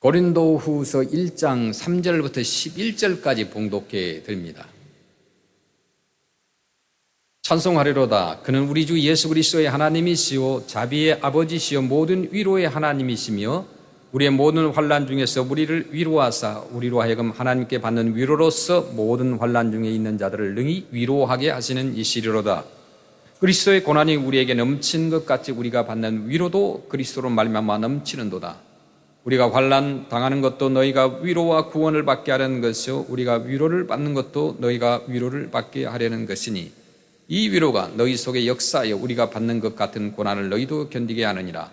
고린도후서 1장 3절부터 11절까지 봉독해 드립니다. 찬송하리로다. 그는 우리 주 예수 그리스도의 하나님이시요 자비의 아버지시요 모든 위로의 하나님이시며 우리의 모든 환난 중에서 우리를 위로하사 우리로 하여금 하나님께 받는 위로로서 모든 환난 중에 있는 자들을 능히 위로하게 하시는 이시리로다. 그리스도의 고난이 우리에게 넘친 것 같이 우리가 받는 위로도 그리스도로 말미암아 넘치는도다. 우리가 환난 당하는 것도 너희가 위로와 구원을 받게 하려는 것이요 우리가 위로를 받는 것도 너희가 위로를 받게 하려는 것이니 이 위로가 너희 속에 역사하여 우리가 받는 것 같은 고난을 너희도 견디게 하느니라.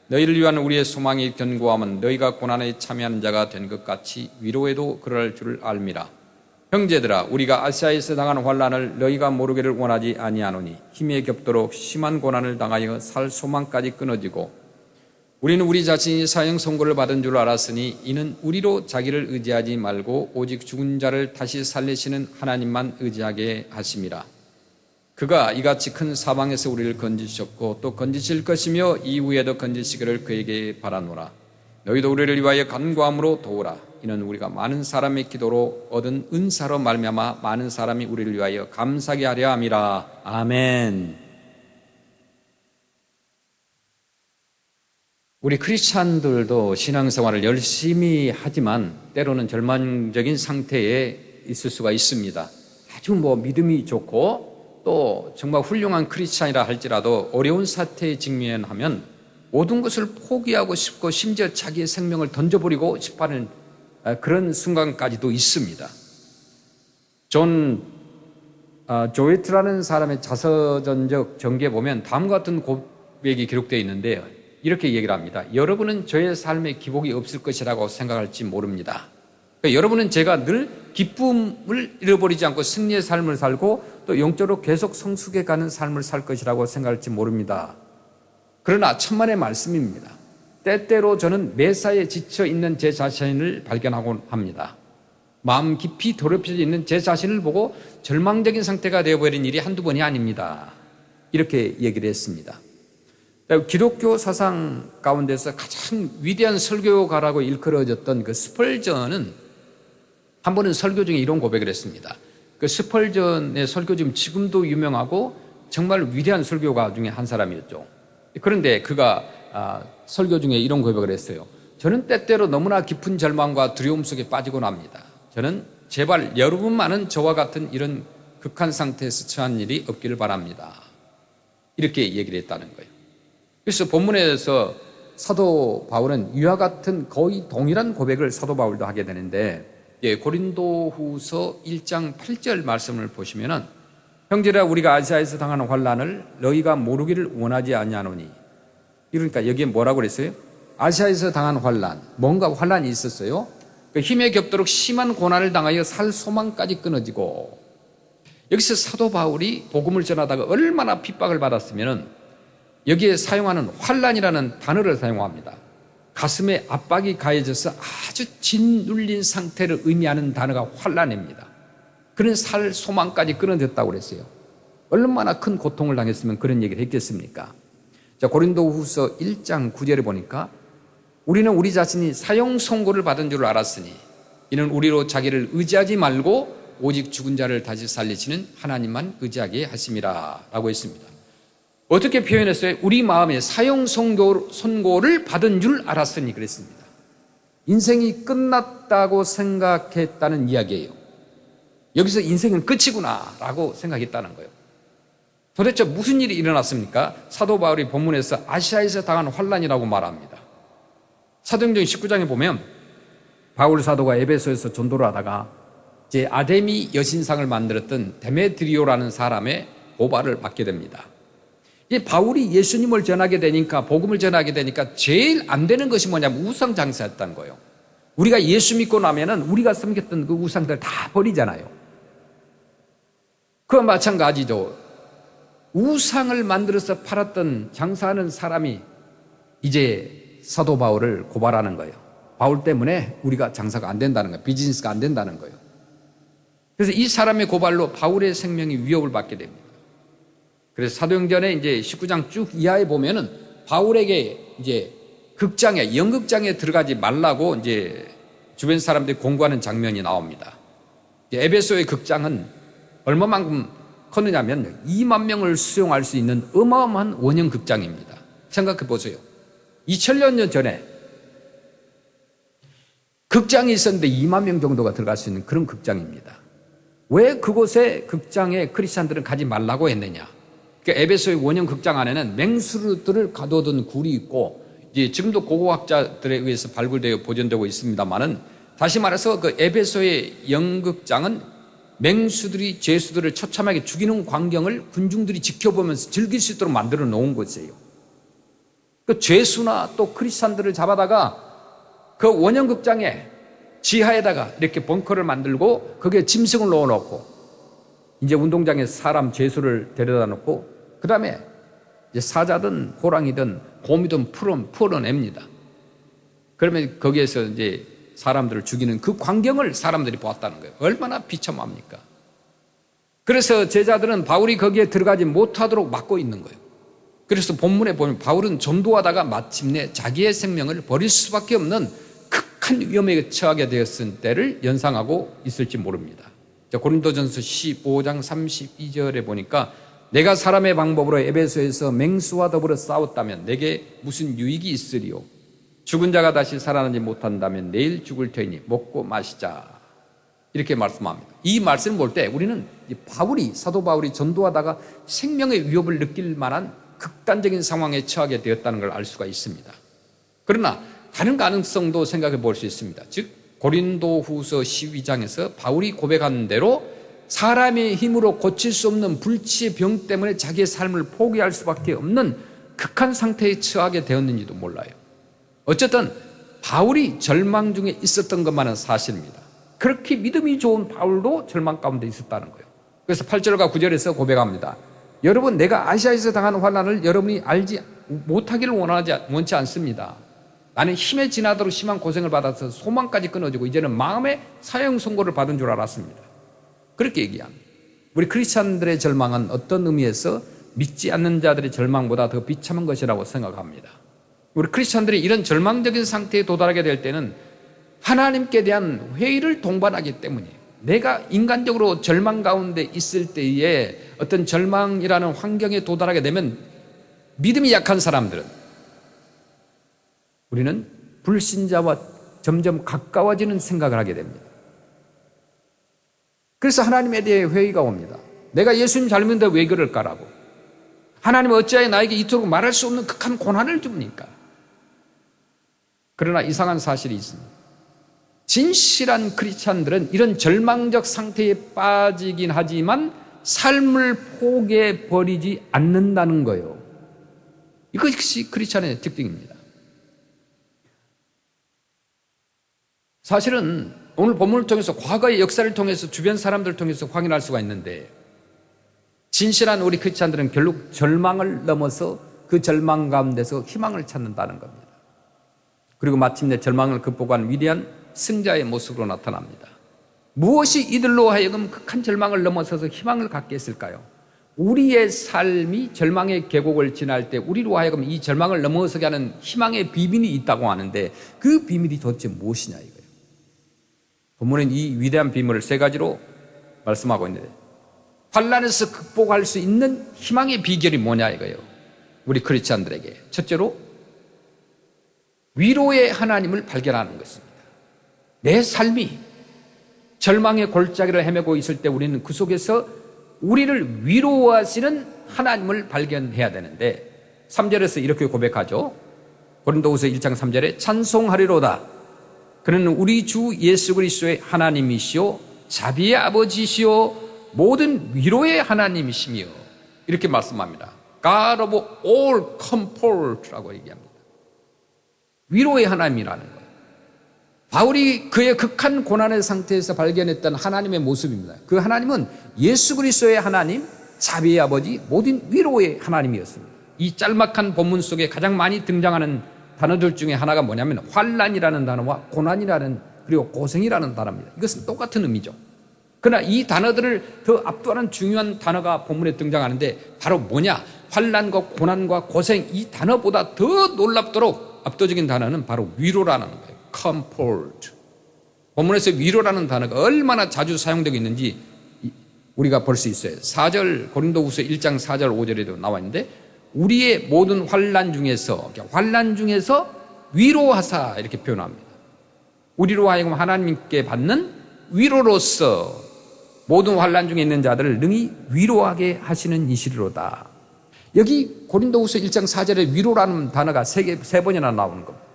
너희를 위한 우리의 소망이 견고함은 너희가 고난에 참여하는 자가 된 것 같이 위로에도 그럴 줄 알미라. 형제들아, 우리가 아시아에서 당한 환난을 너희가 모르기를 원하지 아니하노니 힘에 겹도록 심한 고난을 당하여 살 소망까지 끊어지고 우리는 우리 자신이 사형 선고를 받은 줄 알았으니 이는 우리로 자기를 의지하지 말고 오직 죽은 자를 다시 살리시는 하나님만 의지하게 하심이라. 그가 이같이 큰 사방에서 우리를 건지셨고 또 건지실 것이며 이후에도 건지시기를 그에게 바라노라. 너희도 우리를 위하여 간구함으로 도우라. 이는 우리가 많은 사람의 기도로 얻은 은사로 말미암아 많은 사람이 우리를 위하여 감사하게 하려 함이라. 아멘. 우리 크리스찬들도 신앙생활을 열심히 하지만 때로는 절망적인 상태에 있을 수가 있습니다. 아주 믿음이 좋고 또 정말 훌륭한 크리스찬이라 할지라도 어려운 사태에 직면하면 모든 것을 포기하고 싶고 심지어 자기의 생명을 던져버리고 싶어하는 그런 순간까지도 있습니다. 존 조이트라는 사람의 자서전적 전기에 보면 다음과 같은 고백이 기록되어 있는데요. 이렇게 얘기를 합니다. 여러분은 저의 삶에 기복이 없을 것이라고 생각할지 모릅니다. 그러니까 여러분은 제가 늘 기쁨을 잃어버리지 않고 승리의 삶을 살고 또 영적으로 계속 성숙해 가는 삶을 살 것이라고 생각할지 모릅니다. 그러나 천만의 말씀입니다. 때때로 저는 매사에 지쳐 있는 제 자신을 발견하곤 합니다. 마음 깊이 더럽혀져 있는 제 자신을 보고 절망적인 상태가 되어버린 일이 한두 번이 아닙니다. 이렇게 얘기를 했습니다. 기독교 사상 가운데서 가장 위대한 설교가라고 일컬어졌던 그 스펄전은 한 번은 설교 중에 이런 고백을 했습니다. 그 스펄전의 설교 중에 지금도 유명하고 정말 위대한 설교가 중에 한 사람이었죠. 그런데 그가 설교 중에 이런 고백을 했어요. 저는 때때로 너무나 깊은 절망과 두려움 속에 빠지곤 합니다. 저는 제발 여러분만은 저와 같은 이런 극한 상태에서 처한 일이 없기를 바랍니다. 이렇게 얘기를 했다는 거예요. 그래서 본문에서 사도 바울은 이와 같은 거의 동일한 고백을 사도 바울도 하게 되는데 고린도후서 1장 8절 말씀을 보시면은 형제라 우리가 아시아에서 당하는 환난을 너희가 모르기를 원하지 아니하노니 그러니까 여기에 뭐라고 그랬어요? 아시아에서 당한 환난, 뭔가 환난이 있었어요. 힘에 겹도록 심한 고난을 당하여 살 소망까지 끊어지고 여기서 사도 바울이 복음을 전하다가 얼마나 핍박을 받았으면은 여기에 사용하는 환난이라는 단어를 사용합니다. 가슴에 압박이 가해져서 아주 짓눌린 상태를 의미하는 단어가 환난입니다. 그런 살 소망까지 끊어졌다고 그랬어요. 얼마나 큰 고통을 당했으면 그런 얘기를 했겠습니까? 자, 고린도후서 1장 9절에 보니까 우리는 우리 자신이 사형 선고를 받은 줄 알았으니 이는 우리로 자기를 의지하지 말고 오직 죽은 자를 다시 살리시는 하나님만 의지하게 하심이라 라고 했습니다. 어떻게 표현했어요? 우리 마음에 사형 선고를 받은 줄 알았으니 그랬습니다. 인생이 끝났다고 생각했다는 이야기예요. 여기서 인생은 끝이구나 라고 생각했다는 거예요. 도대체 무슨 일이 일어났습니까? 사도 바울이 본문에서 아시아에서 당한 환난이라고 말합니다. 사도행전 19장에 보면 바울 사도가 에베소에서 전도를 하다가 이제 아데미 여신상을 만들었던 데메드리오라는 사람의 고발을 받게 됩니다. 이 바울이 예수님을 전하게 되니까 복음을 전하게 되니까 제일 안 되는 것이 뭐냐면 우상 장사였다는 거예요. 우리가 예수 믿고 나면은 우리가 섬겼던 그 우상들 다 버리잖아요. 그와 마찬가지죠. 우상을 만들어서 팔았던 장사하는 사람이 이제 사도 바울을 고발하는 거예요. 바울 때문에 우리가 장사가 안 된다는 거예요. 비즈니스가 안 된다는 거예요. 그래서 이 사람의 고발로 바울의 생명이 위협을 받게 됩니다. 그래서 사도행전에 이제 19장 쭉 이하에 보면은 바울에게 이제 극장에, 연극장에 들어가지 말라고 이제 주변 사람들이 공부하는 장면이 나옵니다. 에베소의 극장은 얼마만큼 컸느냐면 2만 명을 수용할 수 있는 어마어마한 원형 극장입니다. 생각해 보세요. 2000년 전에 극장이 있었는데 2만 명 정도가 들어갈 수 있는 그런 극장입니다. 왜 그곳에 극장에 크리스찬들은 가지 말라고 했느냐? 그러니까 에베소의 원형 극장 안에는 맹수들을 가둬둔 굴이 있고, 이제 지금도 고고학자들에 의해서 발굴되어 보존되고 있습니다만은, 다시 말해서 그 에베소의 연극장은 맹수들이 죄수들을 처참하게 죽이는 광경을 군중들이 지켜보면서 즐길 수 있도록 만들어 놓은 곳이에요. 그 죄수나 또 크리스찬들을 잡아다가 그 원형 극장에 지하에다가 이렇게 벙커를 만들고 거기에 짐승을 넣어놓고 이제 운동장에 사람 죄수를 데려다 놓고 그 다음에 사자든 호랑이든 곰이든 풀어냅니다. 그러면 거기에서 이제 사람들을 죽이는 그 광경을 사람들이 보았다는 거예요. 얼마나 비참합니까? 그래서 제자들은 바울이 거기에 들어가지 못하도록 막고 있는 거예요. 그래서 본문에 보면 바울은 전도하다가 마침내 자기의 생명을 버릴 수밖에 없는 극한 위험에 처하게 되었을 때를 연상하고 있을지 모릅니다. 고린도전서 15장 32절에 보니까 내가 사람의 방법으로 에베소에서 맹수와 더불어 싸웠다면 내게 무슨 유익이 있으리요? 죽은 자가 다시 살아나지 못한다면 내일 죽을 터이니 먹고 마시자. 이렇게 말씀합니다. 이 말씀을 볼 때 우리는 사도 바울이 전도하다가 생명의 위협을 느낄 만한 극단적인 상황에 처하게 되었다는 걸 알 수가 있습니다. 그러나 다른 가능성도 생각해 볼 수 있습니다. 즉 고린도후서 12장에서 바울이 고백한 대로 사람의 힘으로 고칠 수 없는 불치의 병 때문에 자기의 삶을 포기할 수밖에 없는 극한 상태에 처하게 되었는지도 몰라요. 어쨌든 바울이 절망 중에 있었던 것만은 사실입니다. 그렇게 믿음이 좋은 바울도 절망 가운데 있었다는 거예요. 그래서 8절과 9절에서 고백합니다. 여러분, 내가 아시아에서 당한 환난을 여러분이 알지 못하기를 원치 않습니다. 나는 힘에 지나도록 심한 고생을 받아서 소망까지 끊어지고 이제는 마음의 사형 선고를 받은 줄 알았습니다. 그렇게 얘기합니다. 우리 크리스찬들의 절망은 어떤 의미에서 믿지 않는 자들의 절망보다 더 비참한 것이라고 생각합니다. 우리 크리스찬들이 이런 절망적인 상태에 도달하게 될 때는 하나님께 대한 회의를 동반하기 때문이에요. 내가 인간적으로 절망 가운데 있을 때에 어떤 절망이라는 환경에 도달하게 되면 믿음이 약한 사람들은 우리는 불신자와 점점 가까워지는 생각을 하게 됩니다. 그래서 하나님에 대해 회의가 옵니다. 내가 예수님 잘 믿는데 왜 그럴까라고. 하나님 어찌하여 나에게 이토록 말할 수 없는 극한 고난을 줍니까? 그러나 이상한 사실이 있습니다. 진실한 크리스찬들은 이런 절망적 상태에 빠지긴 하지만 삶을 포기해버리지 않는다는 거예요. 이것이 크리스찬의 특징입니다. 사실은 오늘 본문을 통해서 과거의 역사를 통해서 주변 사람들을 통해서 확인할 수가 있는데 진실한 우리 크리스찬들은 결국 절망을 넘어서 그 절망 가운데서 희망을 찾는다는 겁니다. 그리고 마침내 절망을 극복한 위대한 승자의 모습으로 나타납니다. 무엇이 이들로 하여금 극한 절망을 넘어서서 희망을 갖게 했을까요? 우리의 삶이 절망의 계곡을 지날 때 우리로 하여금 이 절망을 넘어서게 하는 희망의 비밀이 있다고 하는데 그 비밀이 도대체 무엇이냐 이거예요. 본문은 이 위대한 비밀을 세 가지로 말씀하고 있는데 환난에서 극복할 수 있는 희망의 비결이 뭐냐 이거예요. 우리 크리스찬들에게 첫째로 위로의 하나님을 발견하는 것입니다. 내 삶이 절망의 골짜기를 헤매고 있을 때 우리는 그 속에서 우리를 위로하시는 하나님을 발견해야 되는데 3절에서 이렇게 고백하죠. 고린도후서 1장 3절에 찬송하리로다. 그는 우리 주 예수 그리스도의 하나님이시오 자비의 아버지시오 모든 위로의 하나님이시며 이렇게 말씀합니다. God of all comfort라고 얘기합니다. 위로의 하나님이라는 거예요. 바울이 그의 극한 고난의 상태에서 발견했던 하나님의 모습입니다. 그 하나님은 예수 그리스도의 하나님, 자비의 아버지, 모든 위로의 하나님이었습니다. 이 짤막한 본문 속에 가장 많이 등장하는 단어들 중에 하나가 뭐냐면 환난이라는 단어와 고난이라는 그리고 고생이라는 단어입니다. 이것은 똑같은 의미죠. 그러나 이 단어들을 더 압도하는 중요한 단어가 본문에 등장하는데 바로 뭐냐? 환난과 고난과 고생 이 단어보다 더 놀랍도록 압도적인 단어는 바로 위로라는 거예요. comfort. 본문에서 위로라는 단어가 얼마나 자주 사용되고 있는지 우리가 볼 수 있어요. 4절 고린도후서 1장 4절 5절에도 나와 있는데 우리의 모든 환난 중에서 위로하사 이렇게 표현합니다. 우리로 하여금 하나님께 받는 위로로서 모든 환난 중에 있는 자들을 능히 위로하게 하시는 이시리로다. 여기 고린도후서 1장 4절에 위로라는 단어가 세 번이나 나오는 겁니다.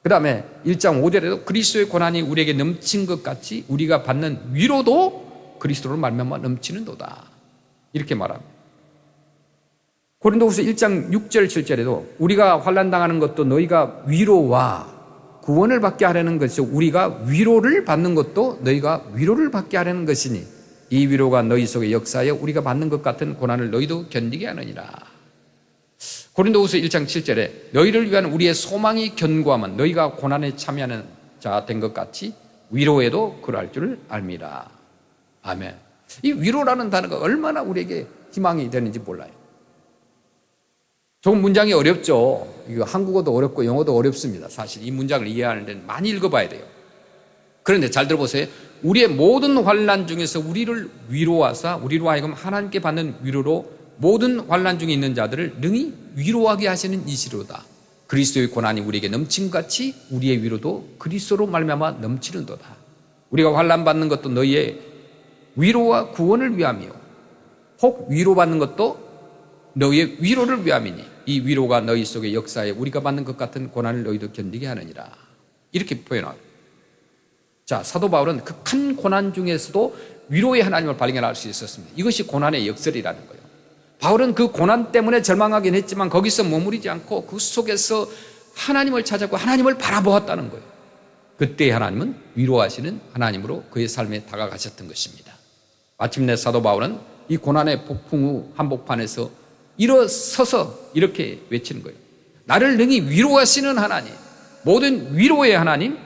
그 다음에 1장 5절에도 그리스도의 고난이 우리에게 넘친 것 같이 우리가 받는 위로도 그리스도로 말미암아 넘치는도다. 이렇게 말합니다. 고린도후서 1장 6절 7절에도 우리가 환난당하는 것도 너희가 위로와 구원을 받게 하려는 것이요 우리가 위로를 받는 것도 너희가 위로를 받게 하려는 것이니 이 위로가 너희 속에 역사하여 우리가 받는 것 같은 고난을 너희도 견디게 하느니라. 고린도후서 1장 7절에 너희를 위한 우리의 소망이 견고하면 너희가 고난에 참여하는 자 된 것 같이 위로에도 그러할 줄을 알미라. 아멘. 이 위로라는 단어가 얼마나 우리에게 희망이 되는지 몰라요. 조금 문장이 어렵죠. 이거 한국어도 어렵고 영어도 어렵습니다. 사실 이 문장을 이해하는 데는 많이 읽어봐야 돼요. 그런데 잘 들어보세요. 우리의 모든 환난 중에서 우리를 위로하사 우리로 하여금 하나님께 받는 위로로 모든 환난 중에 있는 자들을 능히 위로하게 하시는 이시로다. 그리스도의 고난이 우리에게 넘친같이 우리의 위로도 그리스도로 말미암아 넘치는도다. 우리가 환난 받는 것도 너희의 위로와 구원을 위함이요 혹 위로받는 것도 너희의 위로를 위함이니 이 위로가 너희 속에 역사에 우리가 받는 것 같은 고난을 너희도 견디게 하느니라. 이렇게 표현하고, 자, 사도 바울은 극한 고난 중에서도 위로의 하나님을 발견할 수 있었습니다. 이것이 고난의 역설이라는 거예요. 바울은 그 고난 때문에 절망하긴 했지만 거기서 머무르지 않고 그 속에서 하나님을 찾았고 하나님을 바라보았다는 거예요. 그때 하나님은 위로하시는 하나님으로 그의 삶에 다가가셨던 것입니다. 마침내 사도 바울은 이 고난의 폭풍 후 한복판에서 일어서서 이렇게 외치는 거예요. 나를 능히 위로하시는 하나님, 모든 위로의 하나님,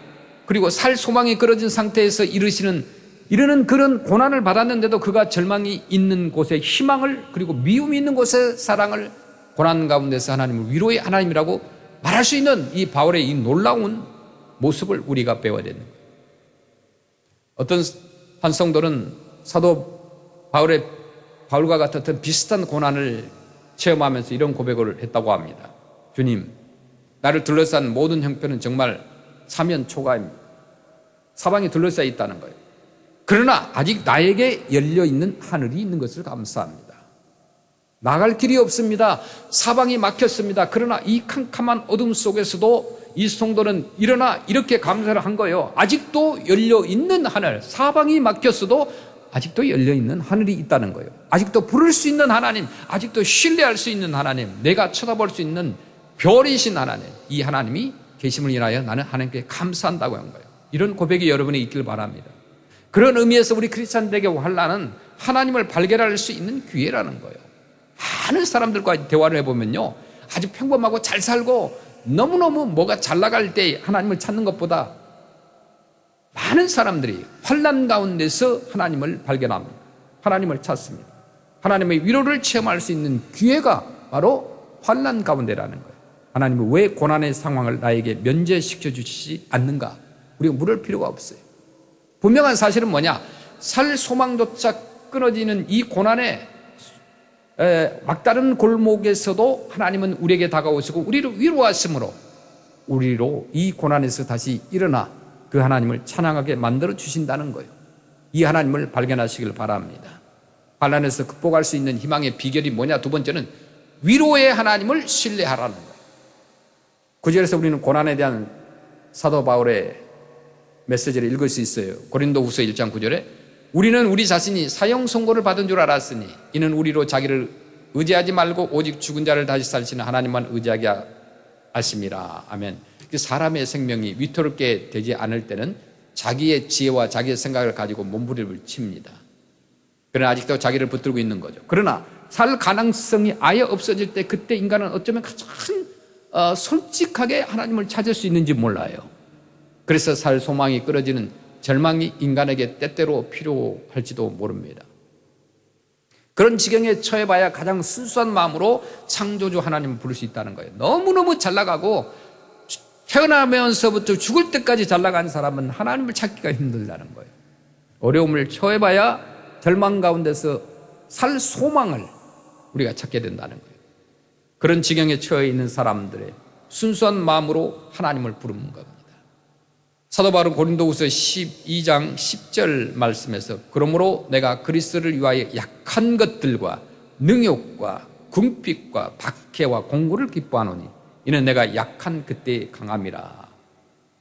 그리고 살 소망이 끊어진 상태에서 이르는 그런 고난을 받았는데도 그가 절망이 있는 곳에 희망을, 그리고 미움이 있는 곳에 사랑을, 고난 가운데서 하나님을 위로의 하나님이라고 말할 수 있는 이 바울의 이 놀라운 모습을 우리가 배워야 되는 거예요. 어떤 한 성도는 사도 바울과 같은 비슷한 고난을 체험하면서 이런 고백을 했다고 합니다. 주님, 나를 둘러싼 모든 형편은 정말 사면 초가입니다. 사방이 둘러싸여 있다는 거예요. 그러나 아직 나에게 열려있는 하늘이 있는 것을 감사합니다. 나갈 길이 없습니다. 사방이 막혔습니다. 그러나 이 캄캄한 어둠 속에서도 이 성도는 일어나 이렇게 감사를 한 거예요. 아직도 열려있는 하늘, 사방이 막혔어도 아직도 열려있는 하늘이 있다는 거예요. 아직도 부를 수 있는 하나님, 아직도 신뢰할 수 있는 하나님, 내가 쳐다볼 수 있는 별이신 하나님, 이 하나님이 계심을 인하여 나는 하나님께 감사한다고 한 거예요. 이런 고백이 여러분이 있길 바랍니다. 그런 의미에서 우리 크리스찬들에게 환난은 하나님을 발견할 수 있는 기회라는 거예요. 많은 사람들과 대화를 해보면요, 아주 평범하고 잘 살고 너무너무 뭐가 잘 나갈 때 하나님을 찾는 것보다 많은 사람들이 환난 가운데서 하나님을 발견합니다. 하나님을 찾습니다. 하나님의 위로를 체험할 수 있는 기회가 바로 환난 가운데라는 거예요. 하나님은 왜 고난의 상황을 나에게 면제시켜 주시지 않는가? 우리가 물을 필요가 없어요. 분명한 사실은 뭐냐? 살 소망조차 끊어지는 이 고난의 막다른 골목에서도 하나님은 우리에게 다가오시고 우리를 위로하심으로 우리로 이 고난에서 다시 일어나 그 하나님을 찬양하게 만들어 주신다는 거예요. 이 하나님을 발견하시길 바랍니다. 환난에서 극복할 수 있는 희망의 비결이 뭐냐? 두 번째는 위로의 하나님을 신뢰하라는 거예요. 9절에서 우리는 고난에 대한 사도 바울의 메시지를 읽을 수 있어요. 고린도후서 1장 9절에 우리는 우리 자신이 사형 선고를 받은 줄 알았으니 이는 우리로 자기를 의지하지 말고 오직 죽은 자를 다시 살리시는 하나님만 의지하게 하심이라. 아멘. 사람의 생명이 위태롭게 되지 않을 때는 자기의 지혜와 자기의 생각을 가지고 몸부림을 칩니다. 그러나 아직도 자기를 붙들고 있는 거죠. 그러나 살 가능성이 아예 없어질 때 그때 인간은 어쩌면 가장 솔직하게 하나님을 찾을 수 있는지 몰라요. 그래서 살 소망이 끊어지는 절망이 인간에게 때때로 필요할지도 모릅니다. 그런 지경에 처해봐야 가장 순수한 마음으로 창조주 하나님을 부를 수 있다는 거예요. 너무너무 잘 나가고 태어나면서부터 죽을 때까지 잘 나간 사람은 하나님을 찾기가 힘들다는 거예요. 어려움을 처해봐야 절망 가운데서 살 소망을 우리가 찾게 된다는 거예요. 그런 지경에 처해 있는 사람들의 순수한 마음으로 하나님을 부르는 겁니다. 사도 바울은 고린도후서 12장 10절 말씀에서 그러므로 내가 그리스도를 위하여 약한 것들과 능욕과 궁핍과 박해와 공고를 기뻐하노니 이는 내가 약한 그때의 강함이라.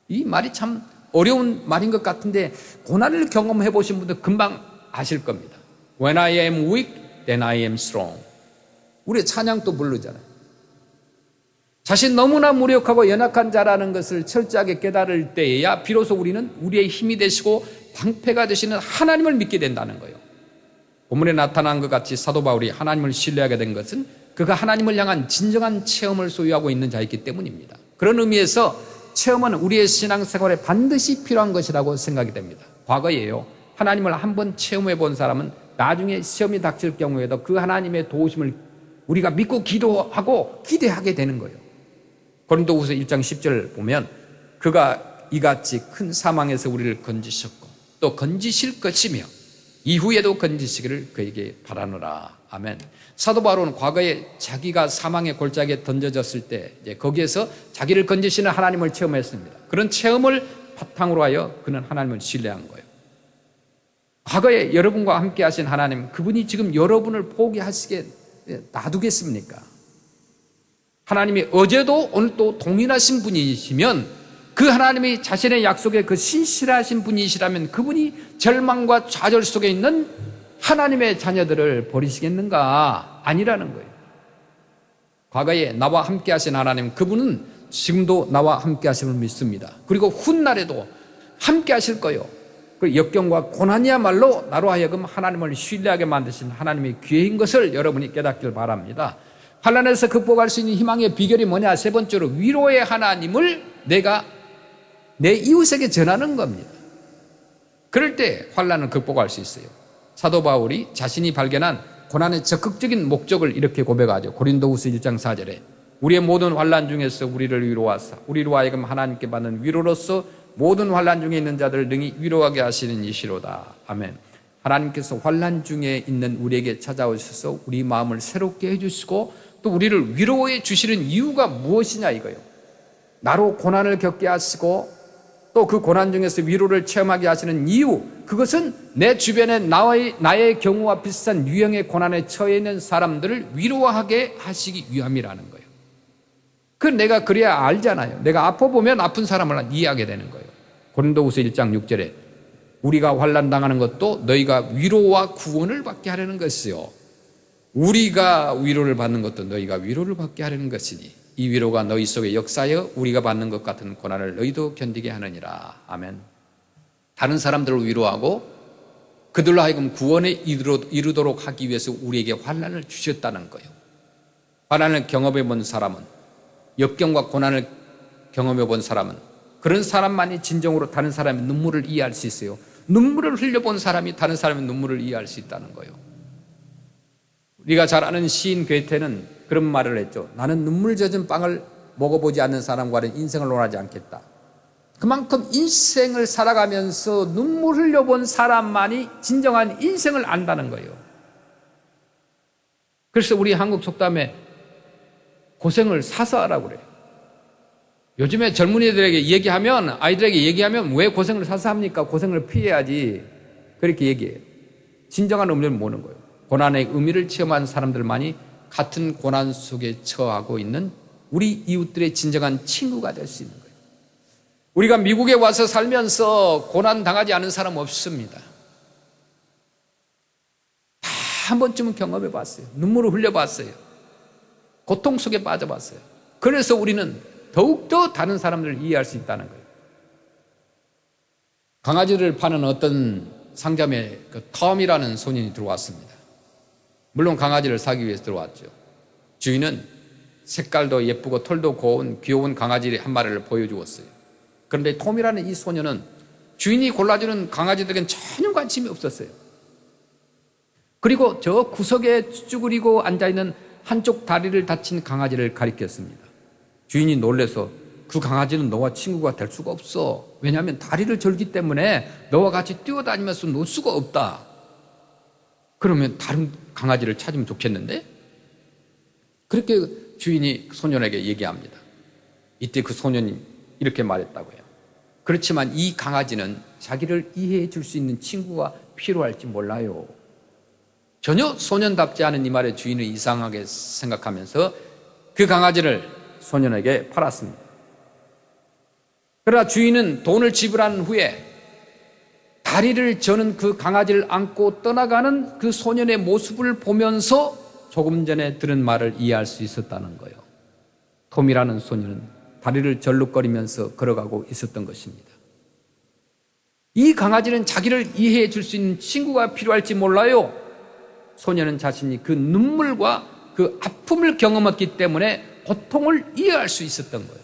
이 말이 참 어려운 말인 것 같은데 고난을 경험해 보신 분들 금방 아실 겁니다. When I am weak, then I am strong. 우리 찬양도 부르잖아요. 자신 너무나 무력하고 연약한 자라는 것을 철저하게 깨달을 때에야 비로소 우리는 우리의 힘이 되시고 방패가 되시는 하나님을 믿게 된다는 거예요. 본문에 나타난 것 같이 사도 바울이 하나님을 신뢰하게 된 것은 그가 하나님을 향한 진정한 체험을 소유하고 있는 자이기 때문입니다. 그런 의미에서 체험은 우리의 신앙생활에 반드시 필요한 것이라고 생각이 됩니다. 과거에요, 하나님을 한번 체험해 본 사람은 나중에 시험이 닥칠 경우에도 그 하나님의 도우심을 우리가 믿고 기도하고 기대하게 되는 거예요. 고린도후서 1장 10절 보면 그가 이같이 큰 사망에서 우리를 건지셨고 또 건지실 것이며 이후에도 건지시기를 그에게 바라노라. 아멘. 사도 바울은 과거에 자기가 사망의 골짜기에 던져졌을 때 거기에서 자기를 건지시는 하나님을 체험했습니다. 그런 체험을 바탕으로 하여 그는 하나님을 신뢰한 거예요. 과거에 여러분과 함께 하신 하나님, 그분이 지금 여러분을 포기하시게 놔두겠습니까? 하나님이 어제도 오늘도 동일하신 분이시면 그 하나님이 자신의 약속에 그 신실하신 분이시라면 그분이 절망과 좌절 속에 있는 하나님의 자녀들을 버리시겠는가? 아니라는 거예요. 과거에 나와 함께 하신 하나님, 그분은 지금도 나와 함께 하심을 믿습니다. 그리고 훗날에도 함께 하실 거예요. 그 역경과 고난이야말로 나로 하여금 하나님을 신뢰하게 만드신 하나님의 기회인 것을 여러분이 깨닫길 바랍니다. 환난에서 극복할 수 있는 희망의 비결이 뭐냐? 세 번째로 위로의 하나님을 내가 내 이웃에게 전하는 겁니다. 그럴 때 환난을 극복할 수 있어요. 사도 바울이 자신이 발견한 고난의 적극적인 목적을 이렇게 고백하죠. 고린도후서 1장 4절에 우리의 모든 환난 중에서 우리를 위로하사 우리로 하여금 하나님께 받는 위로로서 모든 환난 중에 있는 자들을 능히 위로하게 하시는 이시로다. 아멘. 하나님께서 환난 중에 있는 우리에게 찾아오셔서 우리 마음을 새롭게 해주시고 또 우리를 위로해 주시는 이유가 무엇이냐 이거예요. 나로 고난을 겪게 하시고 또 그 고난 중에서 위로를 체험하게 하시는 이유, 그것은 내 주변에 나의 경우와 비슷한 유형의 고난에 처해 있는 사람들을 위로하게 하시기 위함이라는 거예요. 내가 그래야 알잖아요. 내가 아파 보면 아픈 사람을 이해하게 되는 거예요. 고린도후서 1장 6절에 우리가 환난 당하는 것도 너희가 위로와 구원을 받게 하려는 것이요 우리가 위로를 받는 것도 너희가 위로를 받게 하려는 것이니 이 위로가 너희 속에 역사하여 우리가 받는 것 같은 고난을 너희도 견디게 하느니라. 아멘. 다른 사람들을 위로하고 그들로 하여금 구원에 이르도록 하기 위해서 우리에게 환난을 주셨다는 거예요. 환난을 경험해 본 사람은, 역경과 고난을 경험해 본 사람은 그런 사람만이 진정으로 다른 사람의 눈물을 이해할 수 있어요. 눈물을 흘려본 사람이 다른 사람의 눈물을 이해할 수 있다는 거예요. 우리가 잘 아는 시인 괴테는 그런 말을 했죠. 나는 눈물 젖은 빵을 먹어보지 않는 사람과는 인생을 논하지 않겠다. 그만큼 인생을 살아가면서 눈물 흘려본 사람만이 진정한 인생을 안다는 거예요. 그래서 우리 한국 속담에 고생을 사서 하라고 그래요. 요즘에 젊은이들에게 얘기하면, 아이들에게 얘기하면 왜 고생을 사서 합니까? 고생을 피해야지. 그렇게 얘기해요. 진정한 의미를 모르는 거예요. 고난의 의미를 체험한 사람들만이 같은 고난 속에 처하고 있는 우리 이웃들의 진정한 친구가 될 수 있는 거예요. 우리가 미국에 와서 살면서 고난 당하지 않은 사람 없습니다. 다 한 번쯤은 경험해 봤어요. 눈물을 흘려 봤어요. 고통 속에 빠져봤어요. 그래서 우리는 더욱더 다른 사람들을 이해할 수 있다는 거예요. 강아지를 파는 어떤 상점에 톰이라는 소년이 들어왔습니다. 물론 강아지를 사기 위해서 들어왔죠. 주인은 색깔도 예쁘고 털도 고운 귀여운 강아지 한 마리를 보여주었어요. 그런데 톰이라는 이 소년은 주인이 골라주는 강아지들에겐 전혀 관심이 없었어요. 그리고 저 구석에 쭈그리고 앉아있는 한쪽 다리를 다친 강아지를 가리켰습니다. 주인이 놀라서 그 강아지는 너와 친구가 될 수가 없어. 왜냐하면 다리를 절기 때문에 너와 같이 뛰어다니면서 놀 수가 없다. 그러면 다른 강아지를 찾으면 좋겠는데? 그렇게 주인이 소년에게 얘기합니다. 이때 그 소년이 이렇게 말했다고 해요. 그렇지만 이 강아지는 자기를 이해해 줄 수 있는 친구가 필요할지 몰라요. 전혀 소년답지 않은 이 말에 주인은 이상하게 생각하면서 그 강아지를 소년에게 팔았습니다. 그러나 주인은 돈을 지불한 후에 다리를 저는 그 강아지를 안고 떠나가는 그 소년의 모습을 보면서 조금 전에 들은 말을 이해할 수 있었다는 거예요. 톰이라는 소년은 다리를 절룩거리면서 걸어가고 있었던 것입니다. 이 강아지는 자기를 이해해 줄 수 있는 친구가 필요할지 몰라요. 소년은 자신이 그 눈물과 그 아픔을 경험했기 때문에 고통을 이해할 수 있었던 거예요.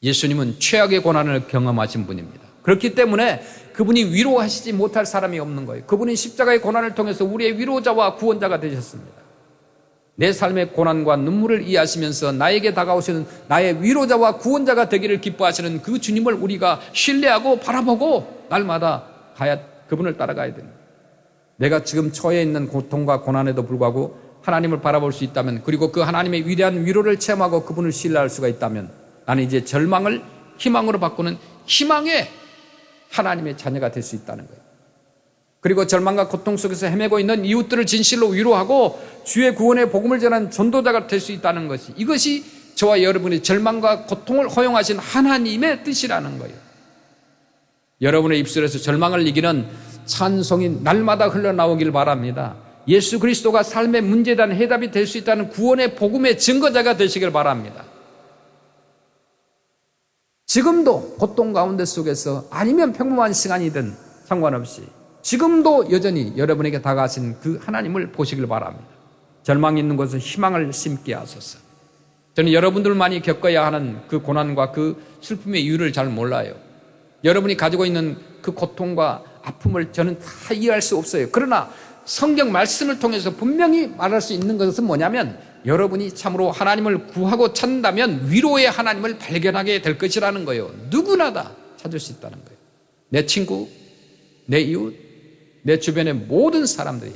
예수님은 최악의 고난을 경험하신 분입니다. 그렇기 때문에 그분이 위로하시지 못할 사람이 없는 거예요. 그분이 십자가의 고난을 통해서 우리의 위로자와 구원자가 되셨습니다. 내 삶의 고난과 눈물을 이해하시면서 나에게 다가오시는 나의 위로자와 구원자가 되기를 기뻐하시는 그 주님을 우리가 신뢰하고 바라보고 날마다 그분을 따라가야 됩니다. 내가 지금 처해 있는 고통과 고난에도 불구하고 하나님을 바라볼 수 있다면, 그리고 그 하나님의 위대한 위로를 체험하고 그분을 신뢰할 수가 있다면, 나는 이제 절망을 희망으로 바꾸는 희망의 하나님의 자녀가 될 수 있다는 거예요. 그리고 절망과 고통 속에서 헤매고 있는 이웃들을 진실로 위로하고 주의 구원의 복음을 전하는 전도자가 될 수 있다는 것이, 이것이 저와 여러분의 절망과 고통을 허용하신 하나님의 뜻이라는 거예요. 여러분의 입술에서 절망을 이기는 찬송이 날마다 흘러나오길 바랍니다. 예수 그리스도가 삶의 문제에 대한 해답이 될 수 있다는 구원의 복음의 증거자가 되시길 바랍니다. 지금도 고통 가운데 속에서 아니면 평범한 시간이든 상관없이 지금도 여전히 여러분에게 다가가신 그 하나님을 보시길 바랍니다. 절망이 있는 곳에 희망을 심게 하소서. 저는 여러분들만이 겪어야 하는 그 고난과 그 슬픔의 이유를 잘 몰라요. 여러분이 가지고 있는 그 고통과 아픔을 저는 다 이해할 수 없어요. 그러나 성경 말씀을 통해서 분명히 말할 수 있는 것은 뭐냐면, 여러분이 참으로 하나님을 구하고 찾는다면 위로의 하나님을 발견하게 될 것이라는 거예요. 누구나 다 찾을 수 있다는 거예요. 내 친구, 내 이웃, 내 주변의 모든 사람들이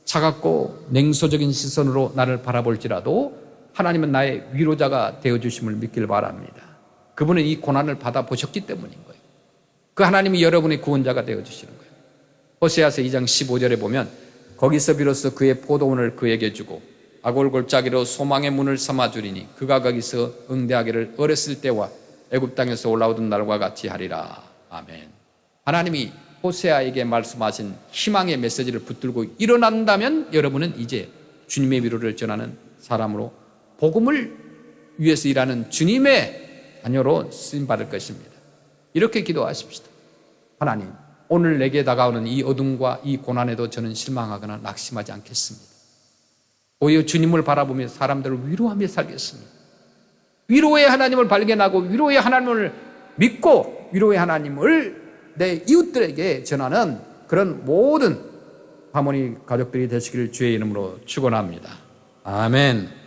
차갑고 냉소적인 시선으로 나를 바라볼지라도 하나님은 나의 위로자가 되어주심을 믿길 바랍니다. 그분은 이 고난을 받아보셨기 때문인 거예요. 그 하나님이 여러분의 구원자가 되어주시는 거예요. 호세아서 2장 15절에 보면, 거기서 비로소 그의 포도원을 그에게 주고 아골골짜기로 소망의 문을 삼아주리니 그가 거기서 응대하기를 어렸을 때와 애굽 땅에서 올라오던 날과 같이 하리라. 아멘. 하나님이 호세아에게 말씀하신 희망의 메시지를 붙들고 일어난다면 여러분은 이제 주님의 위로를 전하는 사람으로 복음을 위해서 일하는 주님의 자녀로 쓰임받을 것입니다. 이렇게 기도하십시다. 하나님, 오늘 내게 다가오는 이 어둠과 이 고난에도 저는 실망하거나 낙심하지 않겠습니다. 오히려 주님을 바라보며 사람들을 위로하며 살겠습니다. 위로의 하나님을 발견하고 위로의 하나님을 믿고 위로의 하나님을 내 이웃들에게 전하는 그런 모든 하모니 가족들이 되시기를 주의 이름으로 축원합니다. 아멘.